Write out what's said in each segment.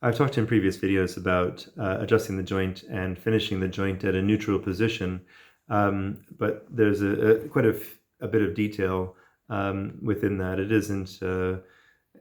I've talked in previous videos about adjusting the joint and finishing the joint at a neutral position, but there's quite a bit of detail within that. It isn't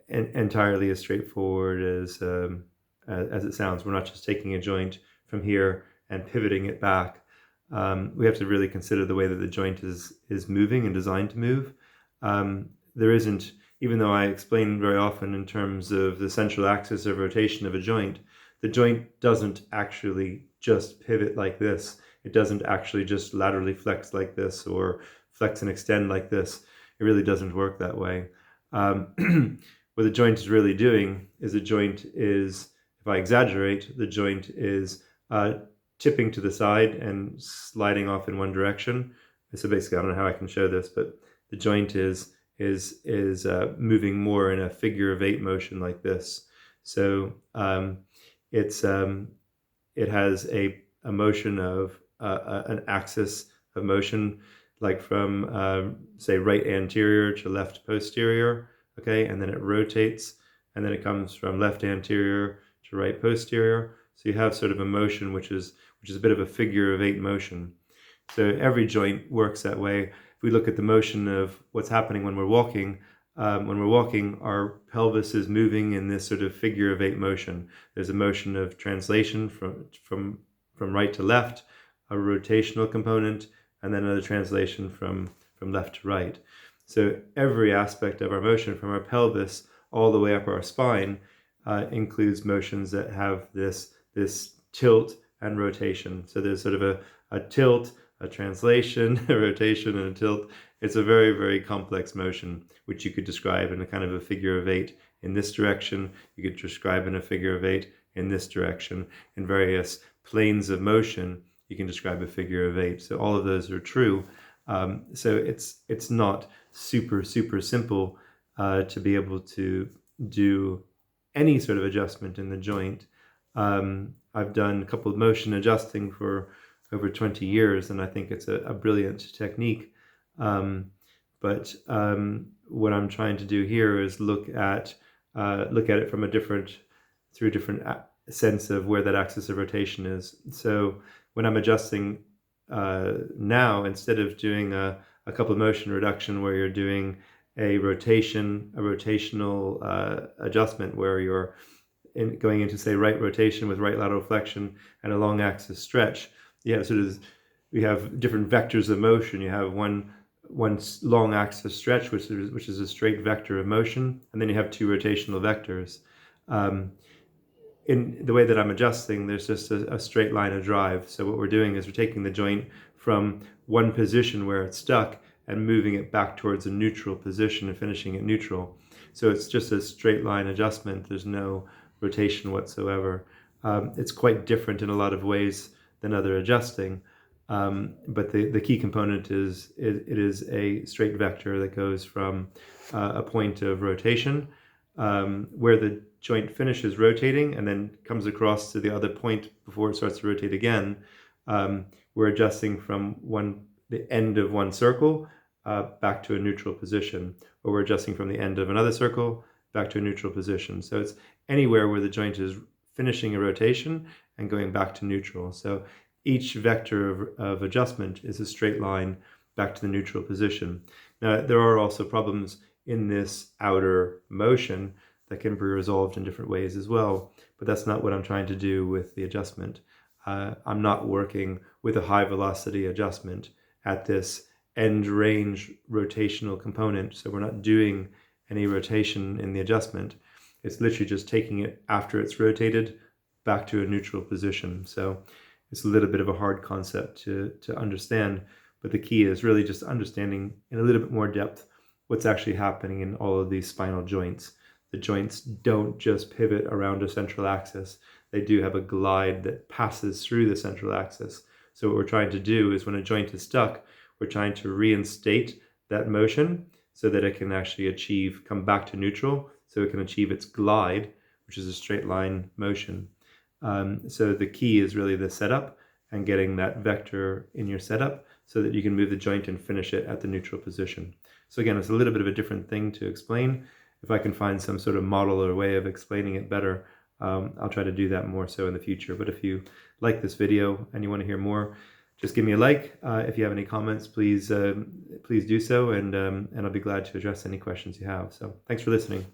entirely as straightforward as it sounds. We're not just taking a joint from here and pivoting it back. We have to really consider the way that the joint is moving and designed to move. There isn't, even though I explain very often in terms of the central axis of rotation of a joint, the joint doesn't actually just pivot like this. It doesn't actually just laterally flex like this or flex and extend like this. It really doesn't work that way. What the joint is really doing is if I exaggerate, the joint is tipping to the side and sliding off in one direction. So basically, I don't know how I can show this, but the joint is moving more in a figure of eight motion like this. So it has a motion of an axis of motion, like from say right anterior to left posterior, okay, and then it rotates, and then it comes from left anterior to right posterior. So you have sort of a motion which is a bit of a figure of eight motion. So every joint works that way. If we look at the motion of what's happening when we're walking, our pelvis is moving in this sort of figure of eight motion. There's a motion of translation from right to left, a rotational component, and then another translation from left to right. So every aspect of our motion, from our pelvis all the way up our spine, includes motions that have this tilt and rotation. So there's sort of a tilt, a translation, a rotation, and a tilt. It's a very, very complex motion, which you could describe in a kind of a figure of eight in this direction. You could describe in a figure of eight in this direction. In various planes of motion, you can describe a figure of eight. So all of those are true. So it's not super simple to be able to do any sort of adjustment in the joint. I've done a couple of motion adjusting for over 20 years, and I think it's a brilliant technique. But what I'm trying to do here is look at it from a different sense of where that axis of rotation is. So when I'm adjusting now, instead of doing a couple of motion reduction where you're doing a rotational adjustment where you're going into, say, right rotation with right lateral flexion and a long axis stretch, we have different vectors of motion. You have one long axis stretch, which is a straight vector of motion, and then you have two rotational vectors. In the way that I'm adjusting, there's just a straight line of drive. So what we're doing is we're taking the joint from one position where it's stuck and moving it back towards a neutral position and finishing it neutral. So it's just a straight line adjustment. There's no rotation whatsoever. It's quite different in a lot of ways than other adjusting. But the key component is it is a straight vector that goes from a point of rotation where the joint finishes rotating and then comes across to the other point before it starts to rotate again. We're adjusting from the end of one circle back to a neutral position, or we're adjusting from the end of another circle back to a neutral position. So it's anywhere where the joint is finishing a rotation and going back to neutral. So each vector of adjustment is a straight line back to the neutral position. Now, there are also problems in this outer motion that can be resolved in different ways as well, but that's not what I'm trying to do with the adjustment. I'm not working with a high velocity adjustment at this end range rotational component, so we're not doing any rotation in the adjustment. It's literally just taking it after it's rotated back to a neutral position. So it's a little bit of a hard concept to understand, but the key is really just understanding in a little bit more depth what's actually happening in all of these spinal joints. The joints don't just pivot around a central axis. They do have a glide that passes through the central axis. So what we're trying to do is when a joint is stuck, we're trying to reinstate that motion so that it can actually come back to neutral, so it can achieve its glide, which is a straight line motion. So the key is really the setup and getting that vector in your setup so that you can move the joint and finish it at the neutral position. So again, it's a little bit of a different thing to explain. If I can find some sort of model or way of explaining it better, I'll try to do that more so in the future. But if you like this video and you want to hear more, just give me a like. If you have any comments, please do so, and I'll be glad to address any questions you have. So thanks for listening.